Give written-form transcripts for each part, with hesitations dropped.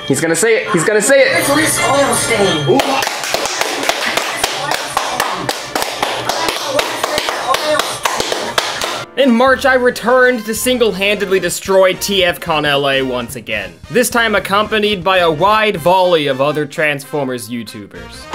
He's gonna say it. He's gonna say it. It's this oil stain. Ooh. In March, I returned to single-handedly destroy TFCon LA once again. This time accompanied by a wide volley of other Transformers YouTubers.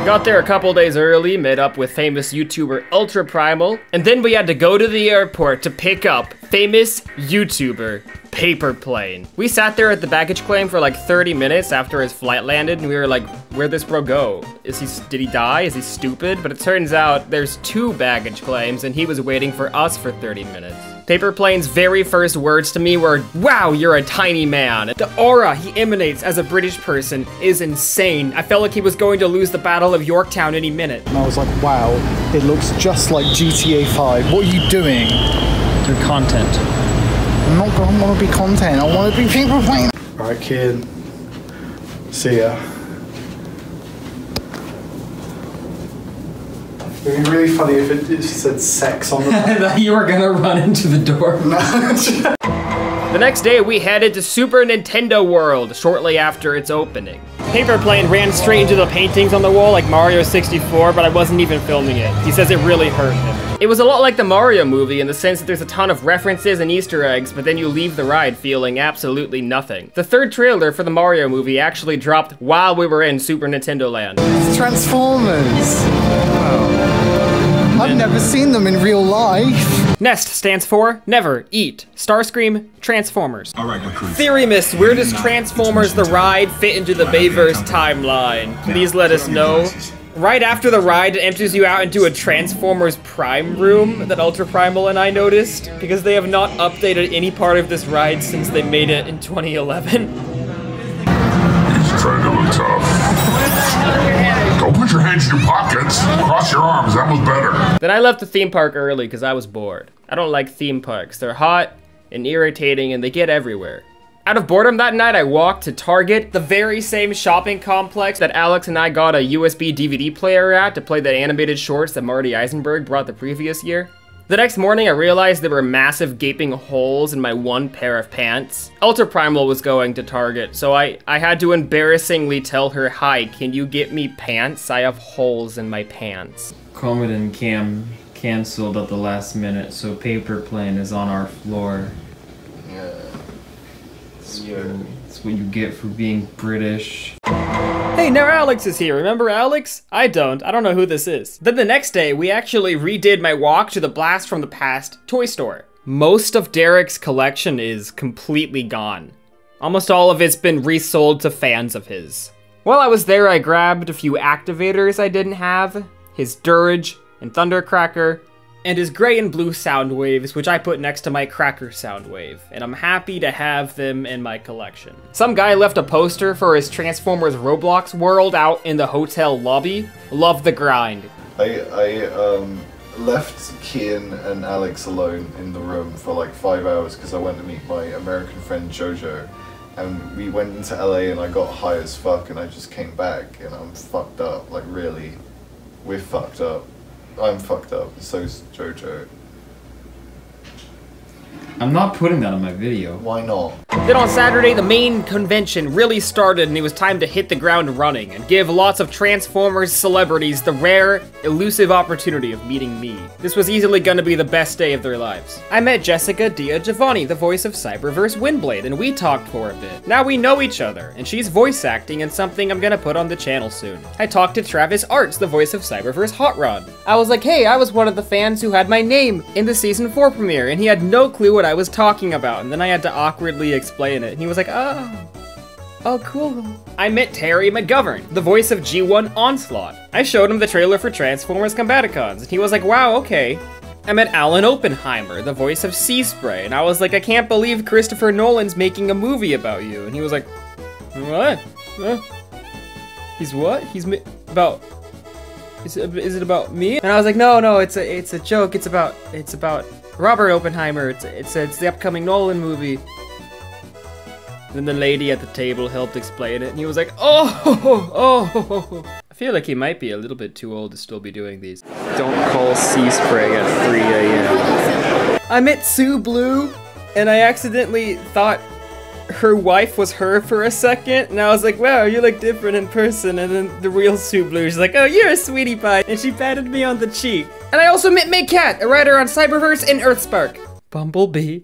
Got there a couple days early, met up with famous YouTuber Ultra Primal, and then we had to go to the airport to pick up famous YouTuber Paper Plane. We sat there at the baggage claim for like 30 minutes after his flight landed, and we were like, where'd this bro go? Did he die? Is he stupid? But it turns out there's 2 baggage claims, and he was waiting for us for 30 minutes. Paper Plane's very first words to me were, "Wow, you're a tiny man." The aura he emanates as a British person is insane. I felt like he was going to lose the Battle of Yorktown any minute. And I was like, wow, it looks just like GTA 5. What are you doing? Your content. I'm not gonna want to be content, I want to be Paper Plane. Alright, kid. See ya. It'd be really funny if it said sex on the back. I thought you were gonna run into the door. The next day, we headed to Super Nintendo World shortly after its opening. Paper Plane ran straight into the paintings on the wall like Mario 64, but I wasn't even filming it. He says it really hurt him. It was a lot like the Mario movie in the sense that there's a ton of references and Easter eggs, but then you leave the ride feeling absolutely nothing. The third trailer for the Mario movie actually dropped while we were in Super Nintendo Land. It's Transformers. I've never seen them in real life. NEST stands for Never Eat Starscream Transformers. Alright, Theorymus, where does Transformers the ride fit into the Bayverse timeline? Please let us know. Right after the ride, it empties you out into a Transformers Prime room that Ultra Primal and I noticed, because they have not updated any part of this ride since they made it in 2011. He's trying to look tough. Don't put your hands in your pockets. Cross your arms, that was better. Then I left the theme park early because I was bored. I don't like theme parks. They're hot and irritating and they get everywhere. Out of boredom that night, I walked to Target, the very same shopping complex that Alex and I got a USB DVD player at to play the animated shorts that Marty Eisenberg brought the previous year. The next morning, I realized there were massive gaping holes in my one pair of pants. Ultra Primal was going to Target, so I had to embarrassingly tell her, "Hi, can you get me pants? I have holes in my pants." Comet and Cam canceled at the last minute, so Paper Plane is on our floor. Yeah. That's what you get for being British. Hey, now Alex is here. Remember Alex? I don't know who this is. Then the next day, we actually redid my walk to the Blast from the Past toy store. Most of Derek's collection is completely gone. Almost all of it's been resold to fans of his. While I was there, I grabbed a few activators I didn't have, his Dirge and Thundercracker, and his gray and blue sound waves, which I put next to my Cracker sound wave, and I'm happy to have them in my collection. Some guy left a poster for his Transformers Roblox world out in the hotel lobby. Love the grind. I left Kian and Alex alone in the room for like 5 hours because I went to meet my American friend Jojo, and we went into LA and I got high as fuck and I just came back and I'm fucked up, like really, we're fucked up. I'm fucked up, so's Jojo. I'm not putting that on my video. Why not? Then on Saturday, the main convention really started and it was time to hit the ground running and give lots of Transformers celebrities the rare, elusive opportunity of meeting me. This was easily gonna be the best day of their lives. I met Jessica Giovanni, the voice of Cyberverse Windblade, and we talked for a bit. Now we know each other, and she's voice acting in something I'm gonna put on the channel soon. I talked to Travis Arts, the voice of Cyberverse Hot Rod. I was like, hey, I was one of the fans who had my name in the season 4 premiere, and he had no clue what I was talking about, and then I had to awkwardly explain it, and he was like, oh, cool. I met Terry McGovern, the voice of G1 Onslaught. I showed him the trailer for Transformers Combaticons, and he was like, wow, okay. I met Alan Oppenheimer, the voice of Sea Spray, and I was like, I can't believe Christopher Nolan's making a movie about you, and he was like, what? He's what? He's about... Is it about me? And I was like, no, it's a joke. It's about Robert Oppenheimer. It's the upcoming Nolan movie. Then the lady at the table helped explain it, and he was like, oh. I feel like he might be a little bit too old to still be doing these. Don't call Sea Spray at 3 a.m. I met Sue Blue, and I accidentally thought her wife was her for a second, and I was like, wow, you look different in person. And then the real Sue Blue, she's like, oh, you're a sweetie pie. And she patted me on the cheek. And I also met Meg Cat, a writer on Cyberverse and Earthspark. Bumblebee,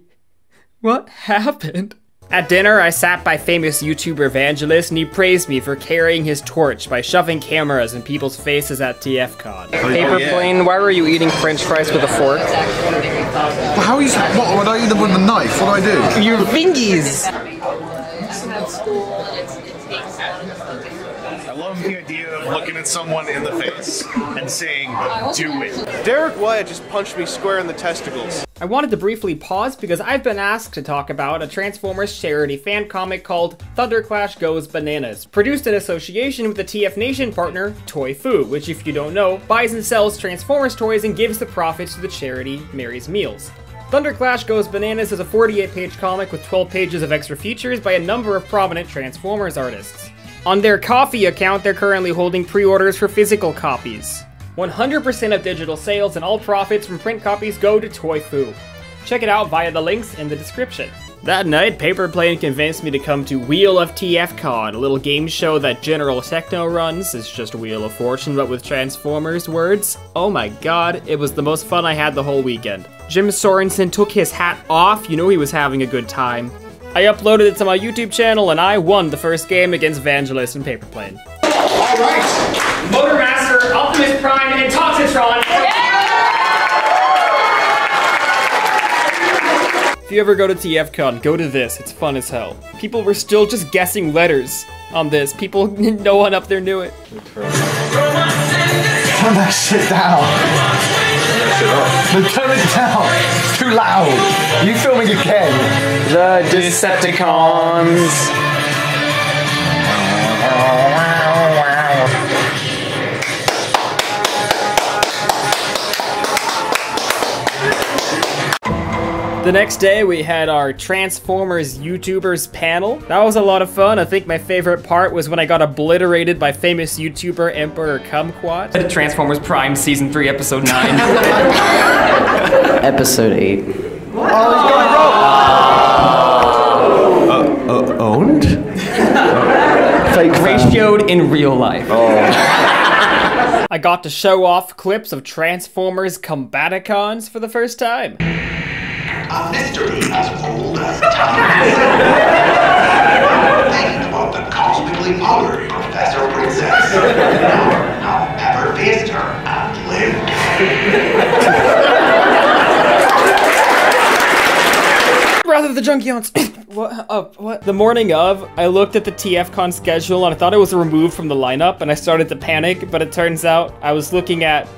what happened? At dinner, I sat by famous YouTuber Evangelist, and he praised me for carrying his torch by shoving cameras in people's faces at TFCon. Paper plane, why were you eating French fries with a fork? How are you? What would I eat them with a knife? What do I do? Your fingies! I love the idea of looking at someone in the face and saying, do it. Derek Wyatt just punched me square in the testicles. I wanted to briefly pause because I've been asked to talk about a Transformers charity fan comic called THUNDERCLASH Goes Bananas, produced in association with the TF Nation partner, Toy Fu, which if you don't know, buys and sells Transformers toys and gives the profits to the charity Mary's Meals. THUNDERCLASH Goes Bananas is a 48-page comic with 12 pages of extra features by a number of prominent Transformers artists. On their Ko-fi account, they're currently holding pre-orders for physical copies. 100% of digital sales and all profits from print copies go to Toy Fu. Check it out via the links in the description. That night, Paper Plane convinced me to come to Wheel of TFCon, a little game show that General Techno runs. It's just Wheel of Fortune, but with Transformers words. Oh my god, it was the most fun I had the whole weekend. Jim Sorensen took his hat off, you know he was having a good time. I uploaded it to my YouTube channel, and I won the first game against Evangelist and Paper Plane. Alright! Motormaster, Optimus Prime, and Toxitron! If you ever go to TFCon, go to this, it's fun as hell. People were still just guessing letters on this. People, no one up there knew it. Turn that shit down. Turn it down. It's too loud. Are you filming again? The Decepticons. The next day, we had our Transformers YouTubers panel. That was a lot of fun. I think my favorite part was when I got obliterated by famous YouTuber Emperor Kumquat. Transformers Prime Season 3, Episode 9. Episode 8. Owned? Fake ratioed in real life. I got to show off clips of Transformers Combaticons for the first time. A mystery as old as time. Think about the cosmically colored Professor Princess. Now Pepper faced her and lived. Brother of the Junkions. What? The morning of, I looked at the TFCon schedule and I thought it was removed from the lineup and I started to panic, but it turns out I was looking at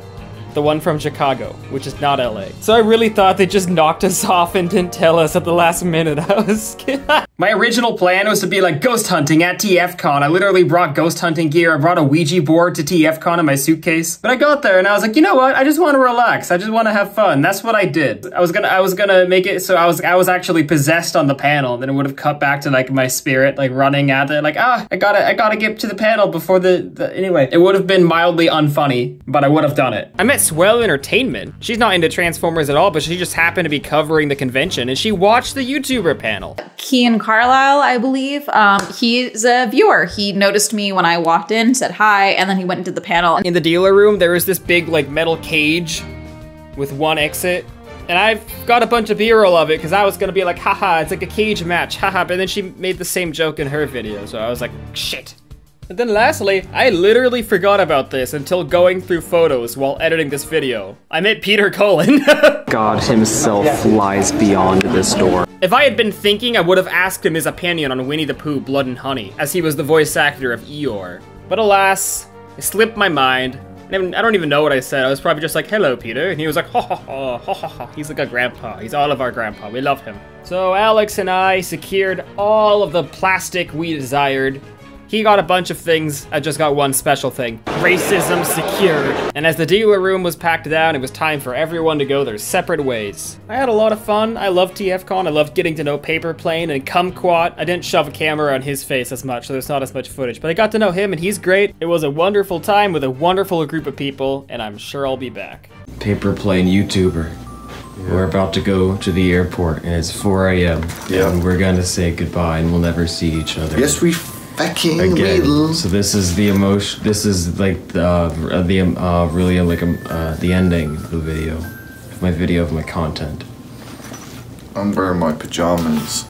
the one from Chicago, which is not LA. So I really thought they just knocked us off and didn't tell us at the last minute. I was scared. My original plan was to be like ghost hunting at TFCon. I literally brought ghost hunting gear. I brought a Ouija board to TFCon in my suitcase. But I got there and I was like, you know what? I just want to relax. I just want to have fun. That's what I did. I was gonna make it so I was actually possessed on the panel. And then it would have cut back to like my spirit, like running at it, like, I gotta get to the panel before anyway. It would have been mildly unfunny, but I would have done it. I met Swell Entertainment. She's not into Transformers at all, but she just happened to be covering the convention and she watched the YouTuber panel. Kean Carlisle, I believe. He's a viewer. He noticed me when I walked in, said hi, and then he went into the panel. In the dealer room, there was this big like metal cage with one exit. And I've got a bunch of B-roll of it because I was gonna be like, haha, it's like a cage match, haha, but then she made the same joke in her video, so I was like, shit. And then lastly, I literally forgot about this until going through photos while editing this video. I met Peter Cullen. God himself lies beyond this door. If I had been thinking, I would have asked him his opinion on Winnie the Pooh, Blood and Honey, as he was the voice actor of Eeyore. But alas, it slipped my mind. I don't even know what I said. I was probably just like, hello, Peter. And he was like, ha ha ha, ha ha ha. He's like a grandpa. He's all of our grandpa. We love him. So Alex and I secured all of the plastic we desired. He got a bunch of things, I just got one special thing. Racism secured. And as the dealer room was packed down, it was time for everyone to go their separate ways. I had a lot of fun. I loved TFCon. I loved getting to know Paper Plane and Kumquat. I didn't shove a camera on his face as much, so there's not as much footage, but I got to know him and he's great. It was a wonderful time with a wonderful group of people, and I'm sure I'll be back. Paper Plane YouTuber. We're about to go to the airport, and it's 4 a.m. Yeah. And we're gonna say goodbye, and we'll never see each other. Yes, we fucking Again. will. So this is the emotion. This is like the ending of the video, of my content. I'm wearing my pajamas.